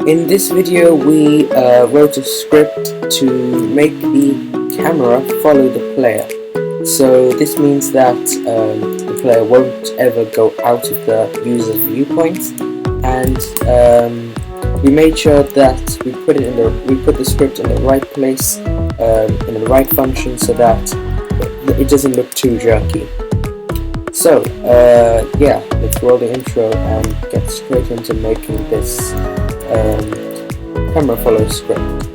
In this video we wrote a script to make the camera follow the player. So this means that the player won't ever go out of the user's viewpoint, and we made sure that we put the script in the right place, in the right function, so that it doesn't look too jerky. So yeah, let's roll the intro and get straight into making this camera follow script.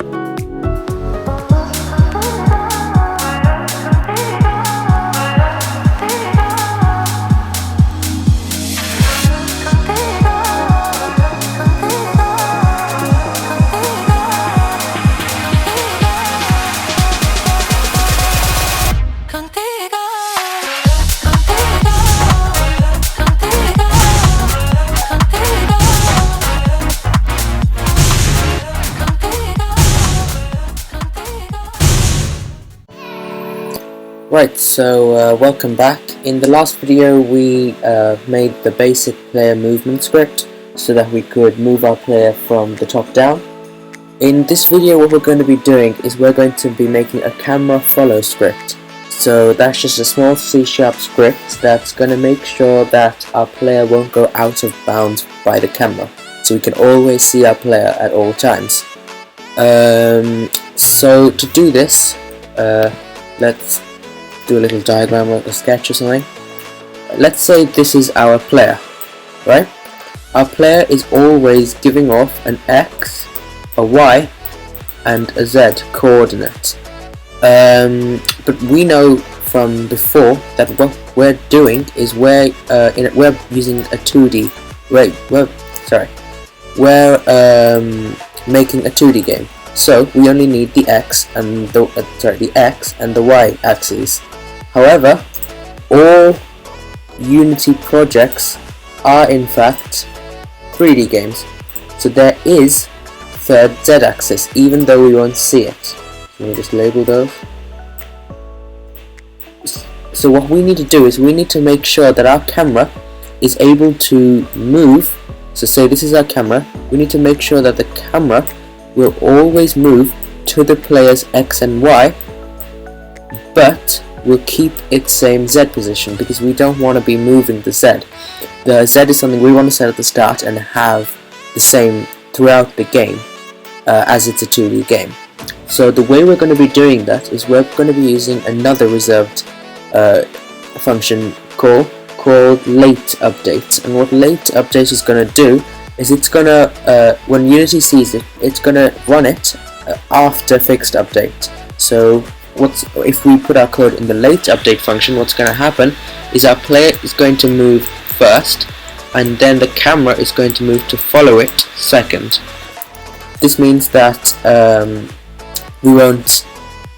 Right, so welcome back. In the last video we made the basic player movement script so that we could move our player from the top down. In this video what we're going to be doing is we're going to be making a camera follow script. So that's just a small C# script that's going to make sure that our player won't go out of bounds by the camera, so we can always see our player at all times. So to do this, let's do a little diagram or a sketch or something. Let's say this is our player, right? Our player is always giving off an X, a Y, and a Z coordinate. But we know from before that what we're doing is we're using a 2D. We're making a 2D game. So we only need the X and the Y axes. However, all Unity projects are in fact 3D games, so there is third Z-axis, even though we won't see it. Let me just label those. So what we need to do is we need to make sure that our camera is able to move. So say this is our camera, we need to make sure that the camera will always move to the player's X and Y, but we'll keep its same Z position because we don't want to be moving the Z. The Z is something we want to set at the start and have the same throughout the game, as it's a 2D game. So the way we're going to be doing that is we're going to be using another reserved function called late update. And what late update is going to do is it's going to, when Unity sees it, it's going to run it after fixed update. So if we put our code in the late update function, what's going to happen is our player is going to move first, and then the camera is going to move to follow it second. This means that we won't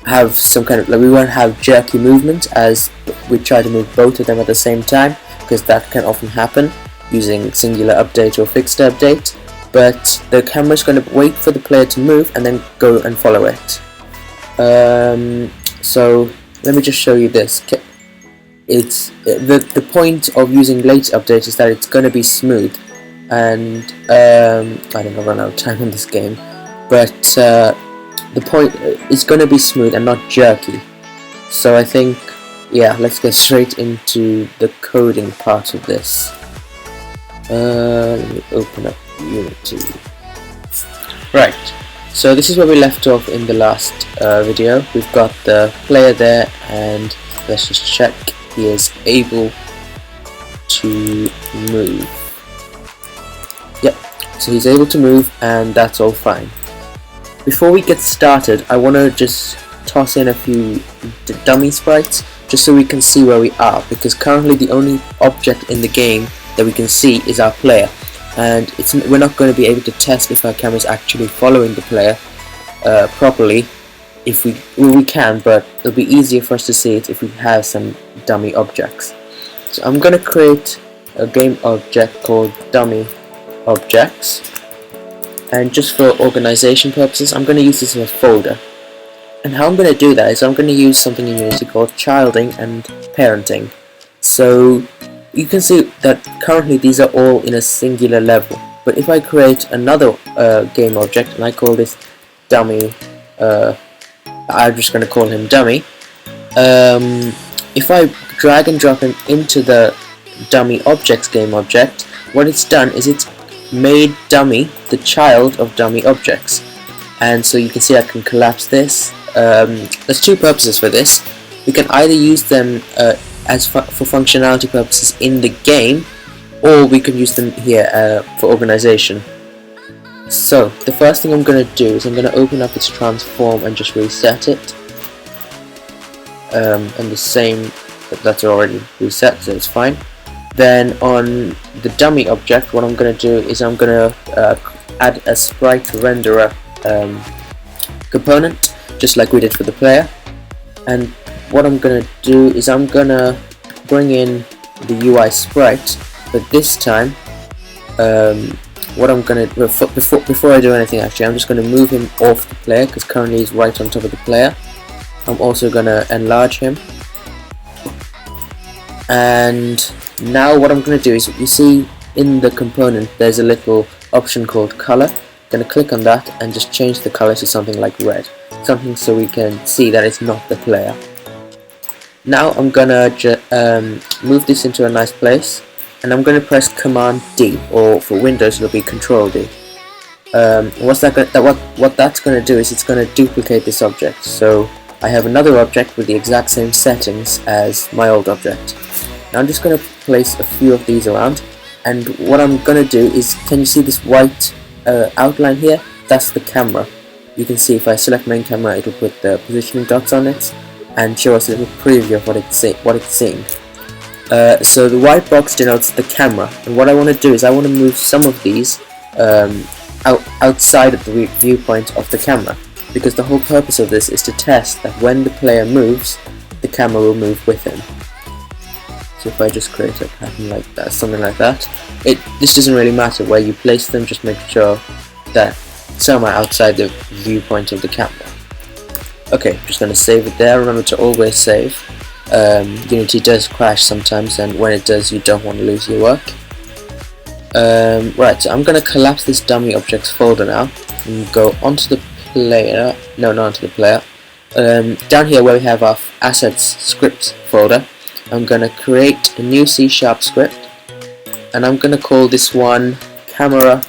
have jerky movement as we try to move both of them at the same time, because that can often happen using singular update or fixed update. But the camera is going to wait for the player to move and then go and follow it. So let me just show you this. It's the point of using late update is that it's going to be smooth, and I don't know, run out of time on this game, but the point is going to be smooth and not jerky. So I think, yeah, let's get straight into the coding part of this. Let me open up Unity. Right. So this is where we left off in the last video. We've got the player there, and let's just check he is able to move. Yep, so he's able to move, and that's all fine. Before we get started, I want to just toss in a few dummy sprites just so we can see where we are, because currently the only object in the game that we can see is our player. And we're not going to be able to test if our camera is actually following the player properly. If we can, but it'll be easier for us to see it if we have some dummy objects. So I'm going to create a game object called dummy objects, and just for organization purposes I'm going to use this as a folder. And how I'm going to do that is I'm going to use something in Unity called childing and parenting. So you can see that currently these are all in a singular level, But if I create another game object and I call this dummy, I'm just going to call him dummy. If I drag and drop him into the dummy objects game object, what it's done is it's made dummy the child of dummy objects. And so you can see I can collapse this. There's two purposes for this. We can either use them for functionality purposes in the game, or we can use them here for organization. So the first thing I'm going to do is I'm going to open up its transform and just reset it. And the same, that's already reset, so it's fine. Then on the dummy object, what I'm going to do is I'm going to add a Sprite Renderer component, just like we did for the player. And what I'm going to do is I'm going to bring in the UI sprite, but this time what I'm going to before I do anything, actually I'm just going to move him off the player because currently he's right on top of the player. I'm also going to enlarge him, and now what I'm going to do is, you see in the component there's a little option called color. I'm going to click on that and just change the color to something like red, something so we can see that it's not the player. Now I'm gonna move this into a nice place, and I'm gonna press Command D, or for Windows it'll be Control D. What that's gonna do is it's gonna duplicate this object. So I have another object with the exact same settings as my old object. Now I'm just gonna place a few of these around, and what I'm gonna do is, can you see this white outline here? That's the camera. You can see if I select main camera, it'll put the positioning dots on it and show us a little preview of what it's seeing. So the white box denotes the camera, and what I want to do is I want to move some of these outside of the viewpoint of the camera, because the whole purpose of this is to test that when the player moves, the camera will move with him. So if I just create a pattern like that, something like that, this doesn't really matter where you place them, just make sure that some are outside the viewpoint of the camera. Okay, just going to save it there. Remember to always save. Unity does crash sometimes, and when it does you don't want to lose your work. Right, so I'm going to collapse this dummy objects folder now and go onto the player, no, not onto the player. Down here where we have our assets script folder, I'm going to create a new C# script, and I'm going to call this one camera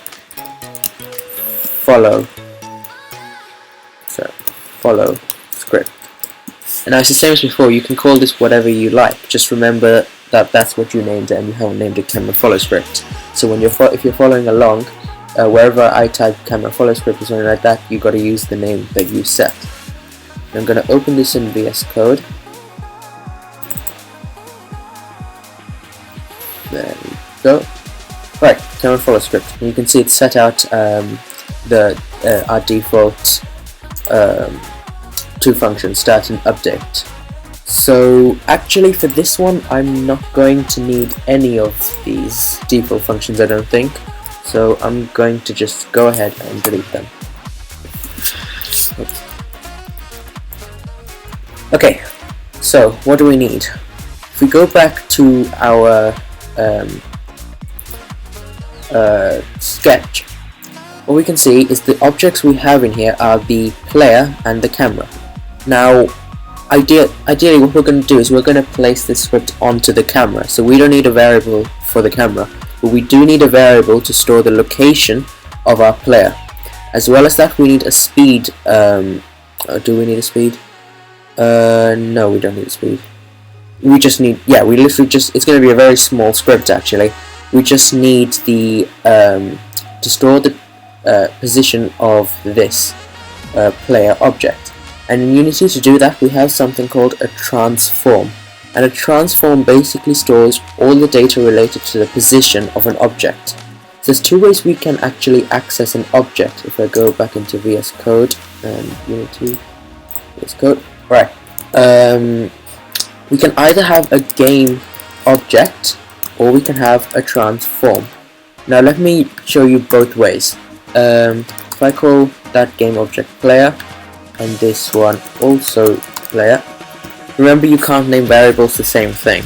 follow script. And now it's the same as before, you can call this whatever you like, just remember that that's what you named it and you haven't named it camera follow script. So when if you're following along, wherever I type camera follow script or something like that, you got to use the name that you set. I'm going to open this in VS Code. There we go. Right, camera follow script. And you can see it's set out our default two functions, start and update. So actually for this one I'm not going to need any of these default functions, I don't think. So I'm going to just go ahead and delete them. Oops. Okay, so what do we need? If we go back to our sketch, what we can see is the objects we have in here are the player and the camera. Now ideally what we're going to do is we're going to place this script onto the camera, so we don't need a variable for the camera, but we do need a variable to store the location of our player. As well as that, we need a speed. Do we need a speed? No, we don't need a speed. We just need, yeah, we literally just, it's going to be a very small script actually. We just need the to store the position of this player object. And in Unity, to do that, we have something called a transform. And a transform basically stores all the data related to the position of an object. So there's two ways we can actually access an object. If I go back into VS Code and Unity, VS Code, right. We can either have a game object or we can have a transform. Now let me show you both ways. If I call that game object player and this one also player, remember you can't name variables the same thing.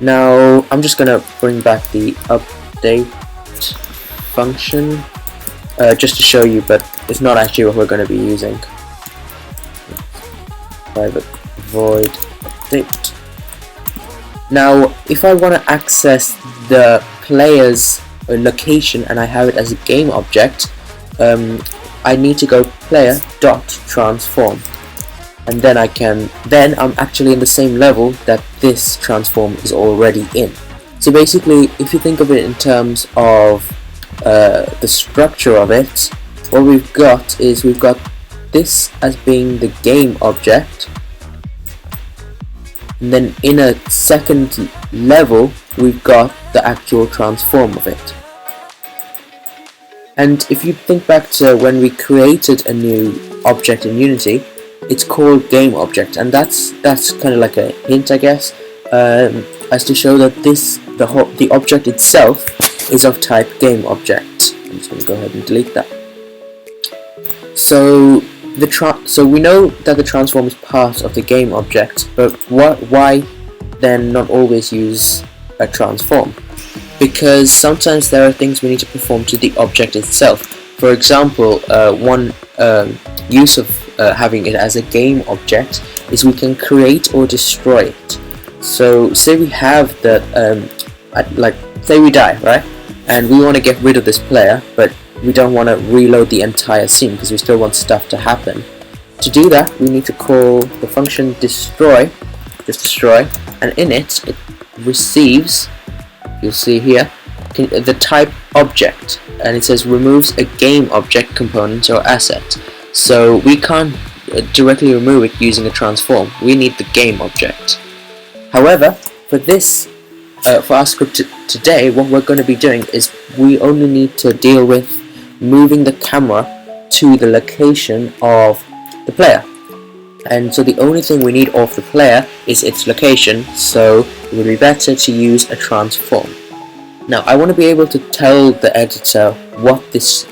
Now I'm just gonna bring back the update function just to show you, but it's not actually what we're going to be using. Private void update. Now, if I want to access the player's location and I have it as a game object, I need to go player.transform, and then I'm actually in the same level that this transform is already in. So basically, if you think of it in terms of the structure of it, what we've got is we've got this as being the game object, and then in a second level we've got the actual transform of it. And if you think back to when we created a new object in Unity, it's called game object, and that's kind of like a hint, I guess, as to show that the object itself is of type game object. I'm just going to go ahead and delete that. So we know that the transform is part of the game object, but why then not always use a transform? Because sometimes there are things we need to perform to the object itself. For example, one use of having it as a game object is we can create or destroy it. So say we have that, say we die, right? And we want to get rid of this player, but we don't want to reload the entire scene because we still want stuff to happen. To do that, we need to call the function destroy, just destroy, and in it receives, you'll see here, the type object, and it says removes a game object component or asset. So we can't directly remove it using a transform. We need the game object. However, for this, for our script today, what we're going to be doing is we only need to deal with moving the camera to the location of the player. And so the only thing we need of the player is its location, so it would be better to use a transform. Now I want to be able to tell the editor what this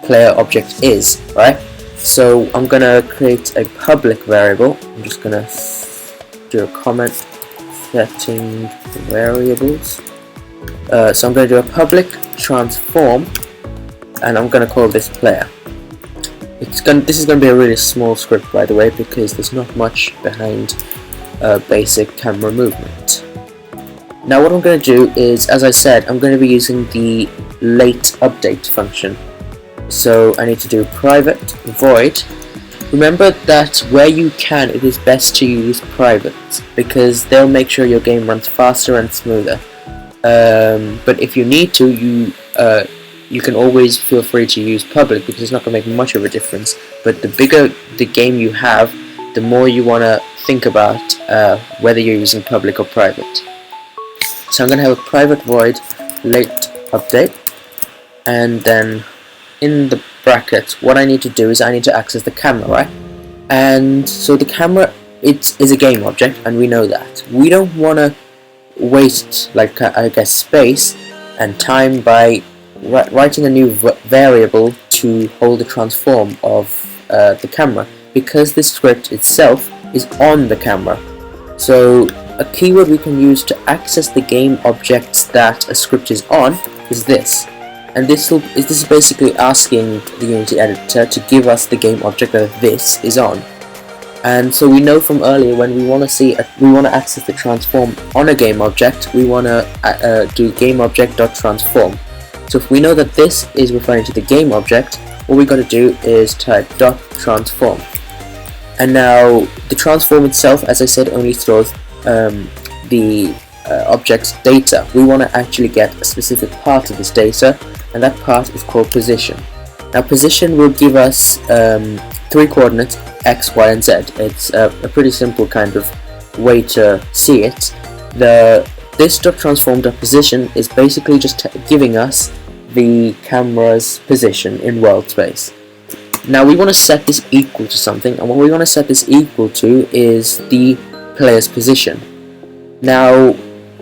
player object is, right? So I'm going to create a public variable. I'm just going to do a comment setting variables. So I'm going to do a public transform, and I'm going to call this player. This is going to be a really small script, by the way, because there's not much behind basic camera movement. Now what I'm going to do is, as I said, I'm going to be using the late update function. So I need to do private void. Remember that where you can, it is best to use private, because they'll make sure your game runs faster and smoother. But if you need to, you can always feel free to use public, because it's not going to make much of a difference. But the bigger the game you have, the more you want to think about whether you're using public or private. So I'm going to have a private void late update, and then in the brackets what I need to do is I need to access the camera, right? And so the camera, it is a game object, and we know that. We don't want to waste, like, I guess, space and time by writing a new variable to hold the transform of the camera, because this script itself is on the camera. So a keyword we can use to access the game objects that a script is on is this, and this is basically asking the Unity editor to give us the game object that this is on. And so we know from earlier, when we want to access the transform on a game object, we want to do game object.transform. So if we know that this is referring to the game object, all we got to do is type .transform. And now the transform itself, as I said, only throws the object's data. We want to actually get a specific part of this data, and that part is called position. Now position will give us 3 coordinates, x, y, and z. It's a pretty simple kind of way to see it. This .transform.position is basically just giving us the camera's position in world space. Now we want to set this equal to something, and what we want to set this equal to is the player's position. Now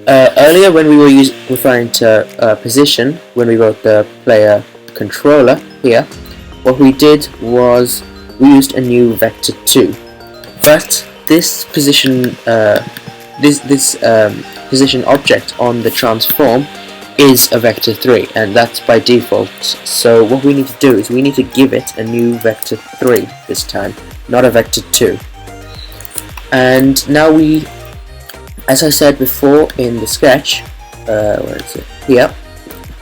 earlier when we were referring to position, when we wrote the player controller here, what we did was we used a new vector 2, but this position position object on the transform is a vector 3, and that's by default. So what we need to do is we need to give it a new vector 3 this time, not a vector 2. And now we, as I said before in the sketch, where is it? Here.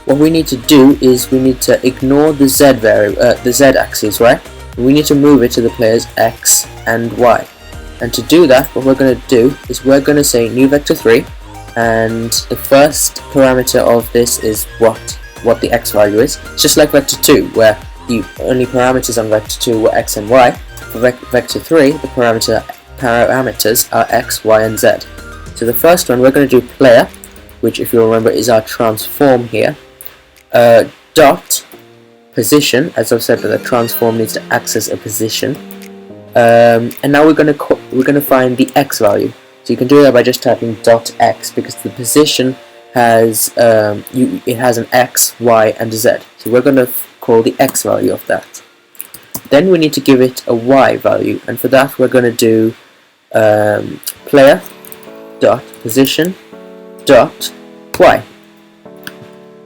What we need to do is we need to ignore the z the z axis, right? We need to move it to the player's x and y. And to do that, what we're going to do is we're going to say new vector 3, and the first parameter of this is what the x value is. It's just like vector 2, where the only parameters on vector 2 were x and y. For vector 3, the parameters are x, y, and z. So the first one, we're going to do player, which, if you remember, is our transform here. Dot position, as I've said, that the transform needs to access a position. And now we're gonna find the x value. So you can do that by just typing dot x, because the position has it has an x, y, and a z. So we're gonna call the x value of that. Then we need to give it a y value, and for that we're gonna do player dot position dot y.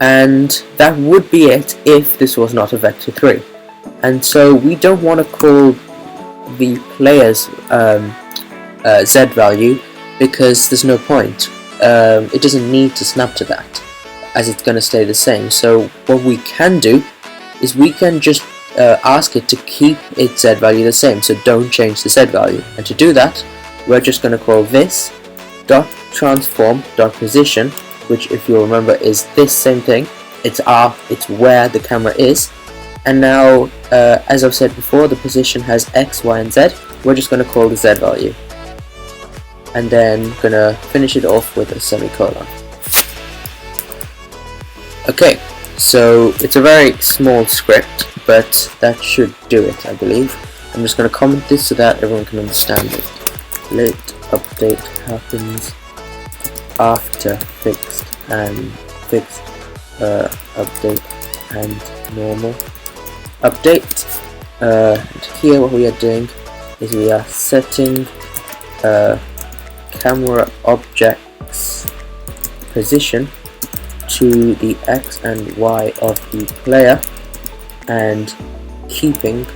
And that would be it if this was not a vector 3. And so we don't want to call the player's z value, because there's no point. It doesn't need to snap to that, as it's going to stay the same. So what we can do is we can just ask it to keep its z value the same, so don't change the z value. And to do that, we're just going to call this dot transform dot position, which, if you remember, is this same thing. It's where the camera is. And now, as I've said before, the position has x, y, and z. We're just going to call the z value, and then gonna finish it off with a semicolon. Okay, so it's a very small script, but that should do it, I believe. I'm just going to comment this so that everyone can understand it. Let update happens after fixed update and normal update. And here what we are doing is we are setting camera object's position to the x and y of the player and keeping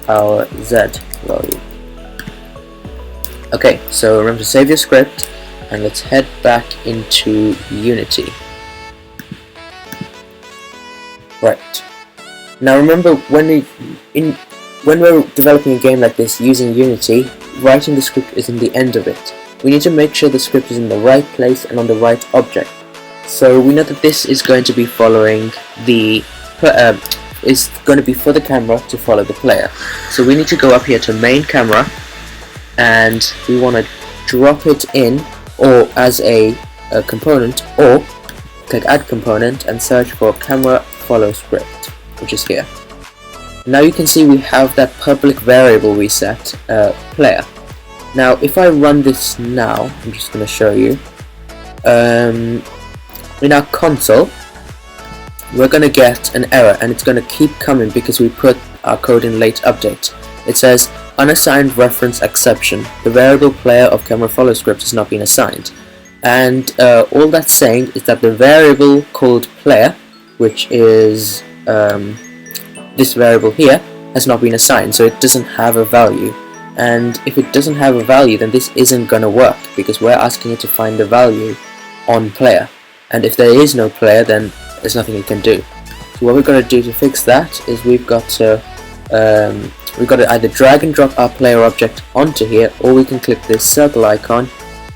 our z value. Okay, so remember to save your script, and let's head back into Unity. Right. Now remember, when we're developing a game like this using Unity, writing the script isn't the end of it. We need to make sure the script is in the right place and on the right object. So we know that this is going to be following the is going to be for the camera to follow the player. So we need to go up here to main camera, and we want to drop it in or as a component, or click add component and search for camera follow script, which is here. Now you can see we have that public variable we set, player. Now if I run this now, I'm just going to show you, in our console we're going to get an error, and it's going to keep coming because we put our code in late update. It says unassigned reference exception, the variable player of camera follow script has not been assigned. And all that's saying is that the variable called player, which is this variable here, has not been assigned, so it doesn't have a value. And if it doesn't have a value, then this isn't going to work, because we're asking it to find the value on player, and if there is no player, then there's nothing it can do. So what we're going to do to fix that is we've got to either drag and drop our player object onto here, or we can click this circle icon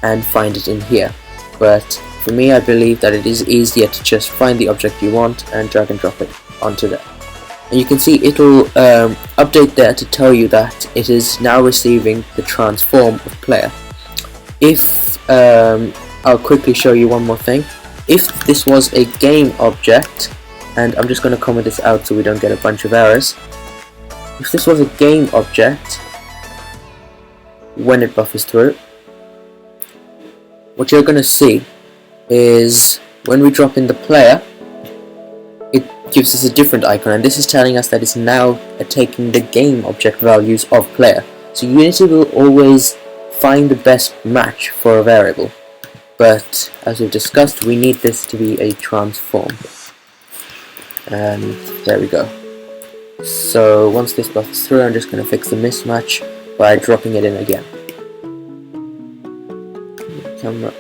and find it in here. But for me, I believe that it is easier to just find the object you want and drag and drop it onto there. And you can see it'll update there to tell you that it is now receiving the transform of player. If I'll quickly show you one more thing. If this was a game object, and I'm just going to comment this out so we don't get a bunch of errors. If this was a game object, when it buffers through, what you're going to see is when we drop in the player, it gives us a different icon, and this is telling us that it's now taking the game object values of player. So Unity will always find the best match for a variable. but as we've discussed, we need this to be a transform. And there we go. So once this buffers through, I'm just going to fix the mismatch by dropping it in again. Camera.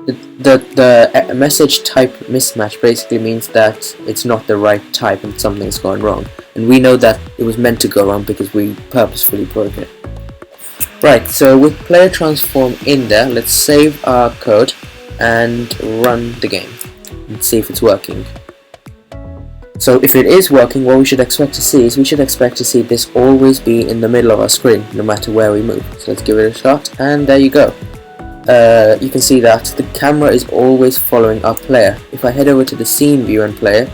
The message type mismatch basically means that it's not the right type and something's gone wrong. And we know that it was meant to go wrong because we purposefully broke it. Right, so with player transform in there, let's save our code and run the game and see if it's working. So if it is working, what we should expect to see is we should expect to see this always be in the middle of our screen, no matter where we move. So let's give it a shot, and there you go. You can see that the camera is always following our player. If I head over to the scene view and player,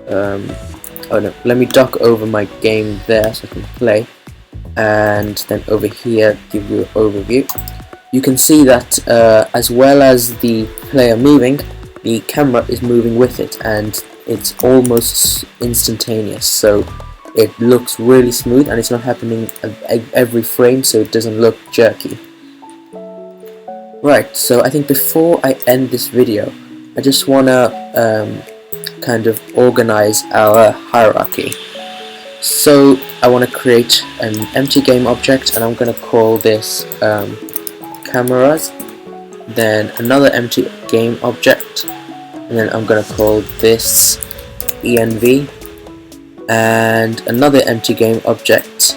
oh no, let me dock over my game there so I can play, and then over here give you an overview. You can see that as well as the player moving, the camera is moving with it, and it's almost instantaneous, so it looks really smooth and it's not happening every frame, so it doesn't look jerky. Right, so I think before I end this video, I just wanna kind of organize our hierarchy. So I want to create an empty game object, and I'm going to call this cameras, then another empty game object, and then I'm going to call this env, and another empty game object,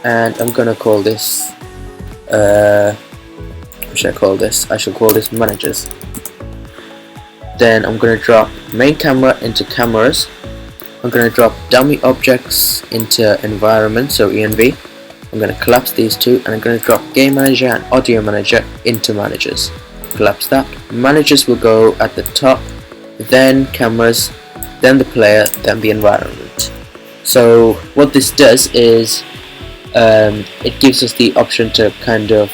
and I'm going to call this what should I call this? I should call this managers. Then I'm going to drop main camera into cameras. I'm going to drop dummy objects into environment, so env. I'm going to collapse these two, and I'm going to drop game manager and audio manager into managers. Collapse that. Managers will go at the top, then cameras, then the player, then the environment. So what this does is it gives us the option to kind of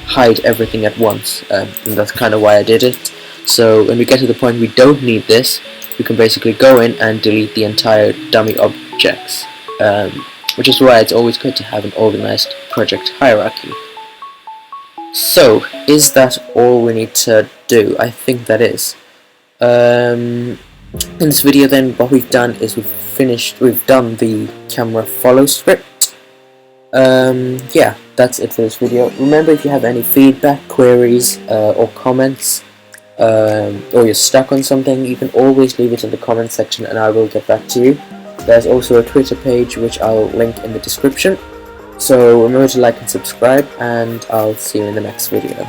hide everything at once, and that's kind of why I did it. So when we get to the point we don't need this, we can basically go in and delete the entire dummy objects, which is why it's always good to have an organized project hierarchy. So, is that all we need to do? I think that is. In this video then, what we've done is we've done the camera follow script. Yeah, that's it for this video. Remember, if you have any feedback, queries, or comments, or you're stuck on something, you can always leave it in the comment section and I will get back to you. There's also a Twitter page which I'll link in the description. So remember to like and subscribe, and I'll see you in the next video.